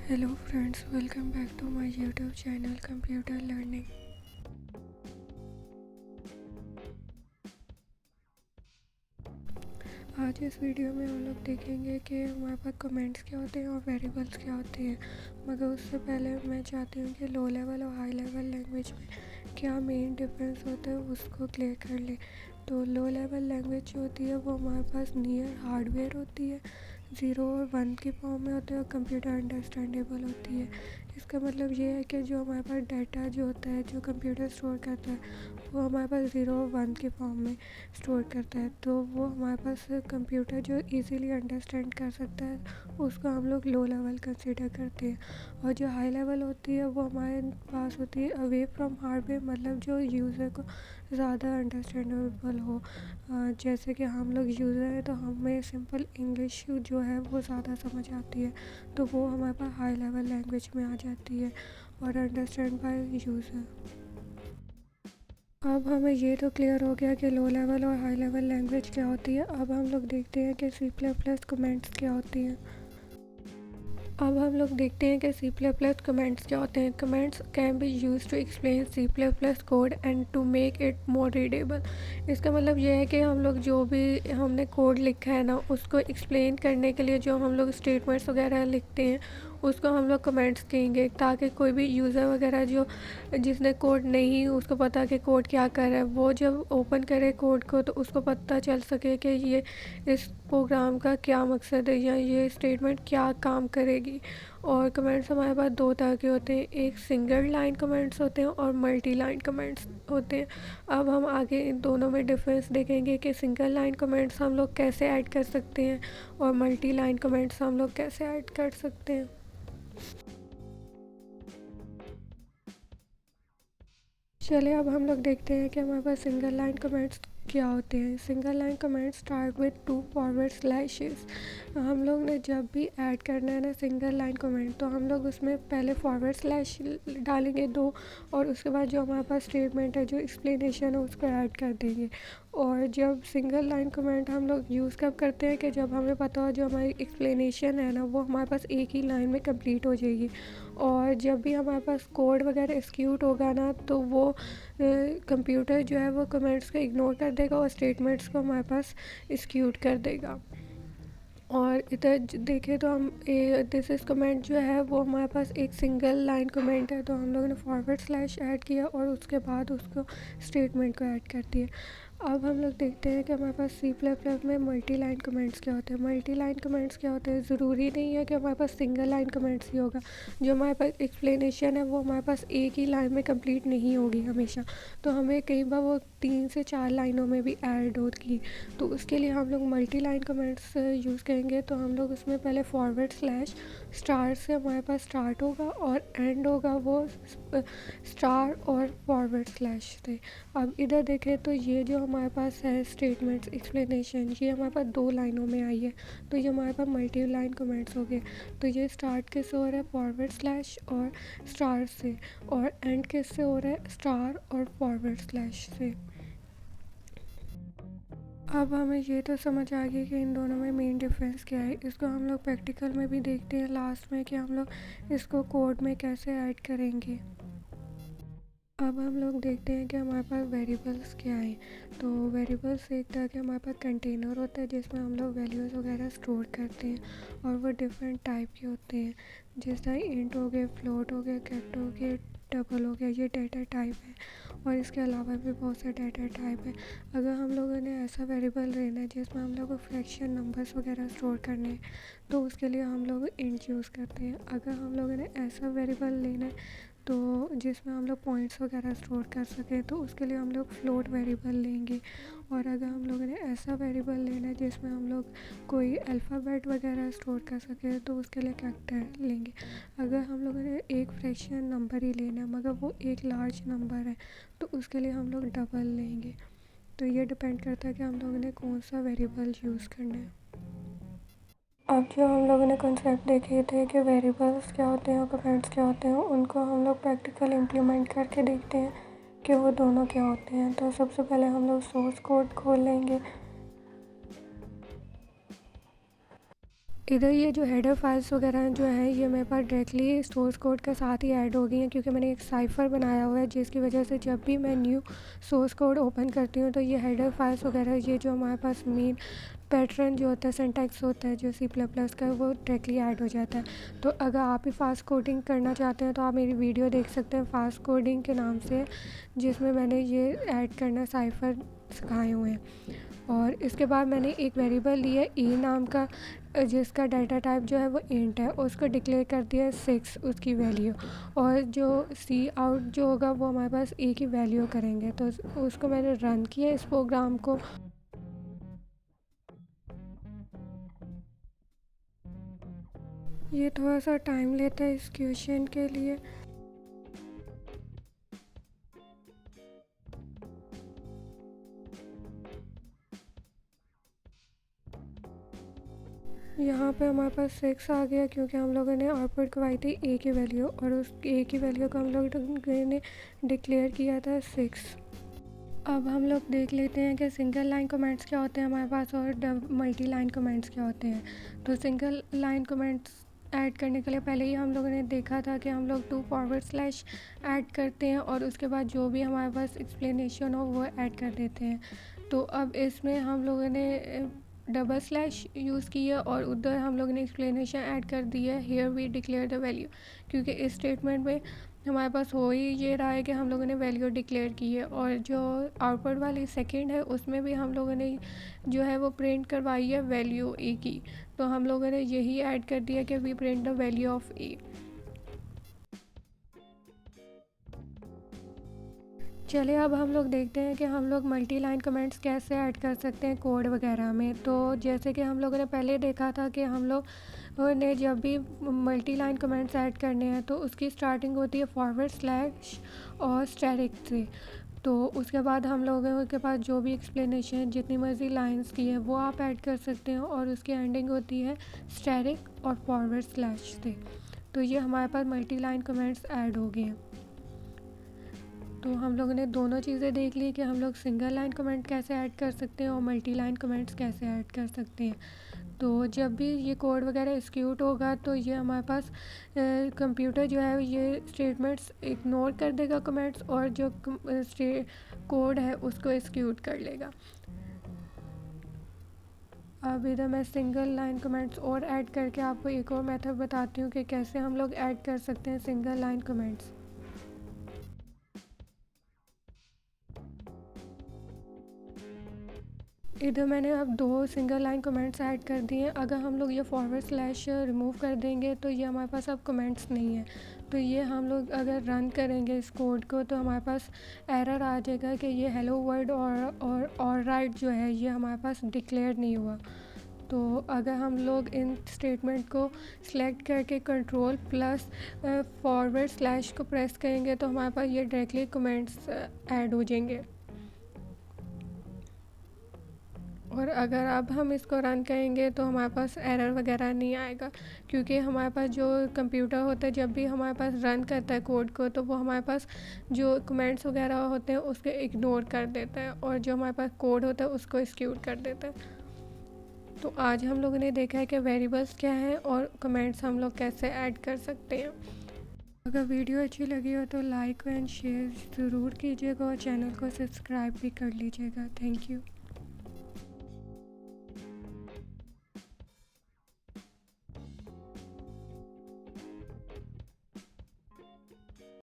Hello friends, welcome back to my YouTube channel computer learning. आज इस video में हम लोग देखेंगे कि हमारे पास कमेंट्स क्या होते हैं और वेरिएबल्स क्या होते हैं। मगर उससे पहले मैं चाहती हूँ कि लो लेवल और हाई लेवल लैंग्वेज में क्या मेन डिफरेंस होता है उसको क्लियर कर ले। तो लो लेवल लैंग्वेज जो होती है वो हमारे पास नियर हार्डवेयर होती है, 0 और 1 की फॉर्म में होते हैं और कंप्यूटर अंडरस्टैंडेबल होती है। इसका मतलब ये है कि जो हमारे पास डाटा जो होता है, जो कंप्यूटर स्टोर करता है, वो हमारे पास 0 और 1 की फॉर्म में स्टोर करता है। तो वो हमारे पास कंप्यूटर जो इजीली अंडरस्टैंड कर सकता है उसको हम लोग लो लेवल कंसीडर करते हैं। और जो हाई लेवल होती है वो हमारे पास होती है अवे फ्रॉम हार्डवेयर, मतलब जो यूज़र को ज़्यादा अंडरस्टैंडेबल हो। जैसे कि हम लोग यूज़र हैं तो हमें सिंपल इंग्लिश जो है वो ज़्यादा समझ आती है, तो वो हमारे पास हाई लेवल लैंग्वेज में आ जाती है और अंडरस्टैंड बाय यूज़र। अब हमें ये तो क्लियर हो गया कि लो लेवल और हाई लेवल लैंग्वेज क्या होती है। अब हम लोग देखते हैं कि सी प्लस प्लस कमेंट्स क्या होती हैं। अब हम लोग देखते हैं कि सी प्लस प्लस कमेंट्स क्या होते हैं। Comments can be use to explain C plus plus code and to make it more readable. इसका मतलब ये है कि हम लोग जो भी हमने कोड लिखा है ना, उसको एक्सप्लेन करने के लिए जो हम लोग स्टेटमेंट्स वगैरह लिखते हैं उसको हम लोग कमेंट्स कहेंगे, ताकि कोई भी यूज़र वगैरह जो जिसने कोड नहीं उसको पता कि कोड क्या कर रहा है, वो जब ओपन करे कोड को तो उसको पता चल सके कि ये इस प्रोग्राम का क्या मकसद है या ये स्टेटमेंट क्या काम करेगी। और कमेंट्स हमारे पास दो तरह के होते हैं, एक सिंगल लाइन कमेंट्स होते हैं और मल्टी लाइन कमेंट्स होते हैं। अब हम आगे इन दोनों में डिफरेंस देखेंगे कि सिंगल लाइन कमेंट्स हम लोग कैसे ऐड कर सकते हैं और मल्टी लाइन कमेंट्स हम लोग कैसे ऐड कर सकते हैं। चलिए अब हम लोग देखते हैं कि हमारे पास सिंगल लाइन कमेंट्स क्या होते हैं। Single line comments start with 2 forward slashes. हम लोग ने जब भी ऐड करना है ना सिंगल लाइन कमेंट, तो हम लोग उसमें पहले फॉरवर्ड स्लैश डालेंगे 2, और उसके बाद जो हमारे पास स्टेटमेंट है, जो एक्सप्लेनेशन है, उसको ऐड कर देंगे। और जब सिंगल लाइन कमेंट हम लोग यूज़ कब करते हैं कि जब हमें पता हो जो हमारी एक्सप्लेनेशन है ना वो हमारे पास एक ही लाइन में कंप्लीट हो जाएगी। और जब भी हमारे पास कोड वगैरह एक्सिक्यूट होगा ना, तो वो कंप्यूटर जो है वो कमेंट्स को इग्नोर कर देगा और स्टेटमेंट्स को हमारे पास एक्सिक्यूट कर देगा। और इधर देखें तो हम दिस इज़ कमेंट जो है वो हमारे पास एक सिंगल लाइन कमेंट है, तो हम लोगों ने फॉरवर्ड स्लैश ऐड किया और उसके बाद उसको स्टेटमेंट को ऐड कर दिया। अब हम लोग देखते हैं कि हमारे पास सी प्लस प्लस में मल्टी लाइन कमेंट्स क्या होते हैं। मल्टी लाइन कमेंट्स क्या होते हैं, ज़रूरी नहीं है कि हमारे पास सिंगल लाइन कमेंट्स ही होगा। जो हमारे पास एक्सप्लेनेशन है वो हमारे पास एक ही लाइन में कंप्लीट नहीं होगी हमेशा, तो हमें कई बार वो 3 से 4 लाइनों में भी ऐड होगी। तो उसके लिए हम लोग मल्टी लाइन कमेंट्स यूज़ करेंगे। तो हम लोग उसमें पहले फॉरवर्ड स्लैश स्टार से हमारे पास स्टार्ट होगा और एंड होगा वो स्टार और फॉरवर्ड स्लैश से। अब इधर देखें तो ये जो हमारे पास है स्टेटमेंट्स एक्सप्लेनेशन, ये हमारे पास 2 लाइनों में आई है, तो ये हमारे पास मल्टी लाइन कमेंट्स हो गए। तो ये स्टार्ट किससे हो रहा है, फॉरवर्ड स्लैश और स्टार से, और एंड किससे हो रहा है, स्टार और फॉरवर्ड स्लैश से। अब हमें ये तो समझ आ गया कि इन दोनों में मेन डिफरेंस क्या है। इसको हम लोग प्रैक्टिकल में भी देखते हैं लास्ट में कि हम लोग इसको कोड में कैसे ऐड करेंगे। अब हम लोग देखते हैं कि हमारे पास वेरिएबल्स क्या हैं। तो वेरिएबल्स एक तरह के हमारे पास कंटेनर होता है जिसमें हम लोग वैल्यूज़ वगैरह स्टोर करते हैं, और वो डिफरेंट टाइप के होते हैं। जिस तरह इंट हो गए, फ्लोट हो गया, कैरेक्टर हो गया, डबल हो गया, ये डेटा टाइप है। और इसके अलावा भी बहुत से डेटा टाइप है। अगर हम लोगों ने ऐसा वेरिएबल लेना है जिसमें हम लोग को फ्रैक्शन नंबर्स वगैरह स्टोर करने हैं, तो उसके लिए हम लोग इंट यूज़ करते हैं। अगर हम लोगों ने ऐसा वेरिएबल लेना है तो जिसमें हम लोग पॉइंट्स वगैरह स्टोर कर सकें, तो उसके लिए हम लोग फ्लोट वेरिएबल लेंगे। और अगर हम लोगों ने ऐसा वेरिएबल लेना है जिसमें हम लोग कोई अल्फ़ाबेट वगैरह स्टोर कर सकें, तो उसके लिए कैरेक्टर लेंगे। अगर हम लोगों ने एक फ्रैक्शन नंबर ही लेना है मगर वो एक लार्ज नंबर है, तो उसके लिए हम लोग डबल लेंगे। तो ये डिपेंड करता है कि हम लोगों ने कौन सा वेरिएबल यूज़ करना है। अब जो हम लोगों ने कंसेप्ट देखे थे कि वेरिएबल्स क्या होते हैं और कमेंट्स क्या होते हैं, उनको हम लोग प्रैक्टिकल इम्प्लीमेंट करके देखते हैं कि वो दोनों क्या होते हैं। तो सबसे पहले हम लोग सोर्स कोड खोल लेंगे। इधर ये जो हेडर फाइल्स वगैरह जो है ये मेरे पास डायरेक्टली सोर्स कोड के साथ ही ऐड हो गई हैं, क्योंकि मैंने एक साइफ़र बनाया हुआ है जिसकी वजह से जब भी मैं न्यू सोर्स कोड ओपन करती हूँ तो ये हेडर फाइल्स वगैरह ये जो हमारे पास मेन पैटर्न जो होता है, सिंटैक्स होता है जो C++ का, वो डायरेक्टली ऐड हो जाता है। तो अगर आप भी फास्ट कोडिंग करना चाहते हैं तो आप मेरी वीडियो देख सकते हैं फास्ट कोडिंग के नाम से, जिसमें मैंने ये ऐड करना साइफ़र सिखाए हुए हैं। और इसके बाद मैंने एक वेरिएबल लिया ई नाम का, जिसका डाटा टाइप जो है वो इंट है, उसको डिक्लेयर कर दिया 6 उसकी वैल्यू, और जो सी आउट जो होगा वो हमारे पास ए की वैल्यू करेंगे। तो उसको मैंने रन किया इस प्रोग्राम को। ये थोड़ा सा टाइम लेता है इस क्वेश्चन के लिए। यहाँ पे हमारे पास 6 आ गया, क्योंकि हम लोगों ने आउटपुट करवाई थी ए की वैल्यू, और उस ए की वैल्यू को हम लोगों ने डिक्लेयर किया था 6। अब हम लोग देख लेते हैं कि सिंगल लाइन कमेंट्स क्या होते हैं हमारे पास और मल्टी लाइन कमेंट्स क्या होते हैं। तो सिंगल लाइन कमेंट्स ऐड करने के लिए पहले ही हम लोगों ने देखा था कि हम लोग 2 फॉरवर्ड स्लैश ऐड करते हैं और उसके बाद जो भी हमारे पास एक्सप्लेनेशन हो वो ऐड कर देते हैं। तो अब इसमें हम लोगों ने डबल स्लैश यूज़ की है और उधर हम लोगों ने एक्सप्लेनेशन ऐड कर दी है, here we declare the value, क्योंकि इस स्टेटमेंट में हमारे पास हो ही ये रहा है कि हम लोगों ने वैल्यू डिक्लेयर की है। और जो आउटपुट वाली सेकंड है उसमें भी हम लोगों ने जो है वो प्रिंट करवाई है वैल्यू ए की। तो हम लोगों ने यही ऐड कर दिया कि we print the value of a. चलिए अब हम लोग देखते हैं कि हम लोग मल्टी लाइन कमेंट्स कैसे ऐड कर सकते हैं कोड वगैरह में। तो जैसे कि हम लोगों ने पहले देखा था कि हम लोग ने जब भी मल्टी लाइन कमेंट्स ऐड करने हैं तो उसकी स्टार्टिंग होती है फॉरवर्ड स्लैश और स्टैटिक से। तो उसके बाद हम लोगों के पास जो भी एक्सप्लेनेशन जितनी मर्ज़ी लाइंस की है वो आप ऐड कर सकते हैं, और उसकी एंडिंग होती है स्टैटिक और फॉरवर्ड स्लैश से। तो ये हमारे पास मल्टी लाइन कमेंट्स ऐड हो गए हैं। तो हम लोगों ने दोनों चीज़ें देख ली कि हम लोग सिंगल लाइन कमेंट कैसे ऐड कर सकते हैं और मल्टी लाइन कमेंट्स कैसे ऐड कर सकते हैं। तो जब भी ये कोड वगैरह एक्सिक्यूट होगा तो ये हमारे पास कंप्यूटर जो है ये स्टेटमेंट्स इग्नोर कर देगा कमेंट्स, और जो कोड है उसको एक्सिक्यूट कर लेगा। अब इधर मैं सिंगल लाइन कमेंट्स और ऐड करके आपको एक और मेथड बताती हूँ कि कैसे हम लोग ऐड कर सकते हैं सिंगल लाइन कमेंट्स। इधर मैंने अब 2 सिंगल लाइन कमेंट्स ऐड कर दिए हैं। अगर हम लोग ये फॉरवर्ड स्लैश रिमूव कर देंगे तो ये हमारे पास अब कमेंट्स नहीं है। तो ये हम लोग अगर रन करेंगे इस कोड को तो हमारे पास एरर आ जाएगा कि ये हेलो वर्ड और राइट जो है ये हमारे पास डिक्लेयर नहीं हुआ। तो अगर हम लोग इन स्टेटमेंट को सिलेक्ट करके कंट्रोल प्लस फॉरवर्ड स्लैश को प्रेस करेंगे तो हमारे पास ये डायरेक्टली कमेंट्स ऐड हो जाएंगे। और अगर अब हम इसको रन करेंगे तो हमारे पास एरर वगैरह नहीं आएगा, क्योंकि हमारे पास जो कंप्यूटर होता है जब भी हमारे पास रन करता है कोड को तो वो हमारे पास जो कमेंट्स वगैरह होते हैं उसको इग्नोर कर देता है, और जो हमारे पास कोड होता है उसको एक्सिक्यूट कर देता है। तो आज हम लोगों ने देखा है कि वेरिएबल्स क्या हैं और कमेंट्स हम लोग कैसे ऐड कर सकते हैं। अगर वीडियो अच्छी लगी हो तो लाइक एंड शेयर ज़रूर कीजिएगा और चैनल को सब्सक्राइब भी कर लीजिएगा। Thank you.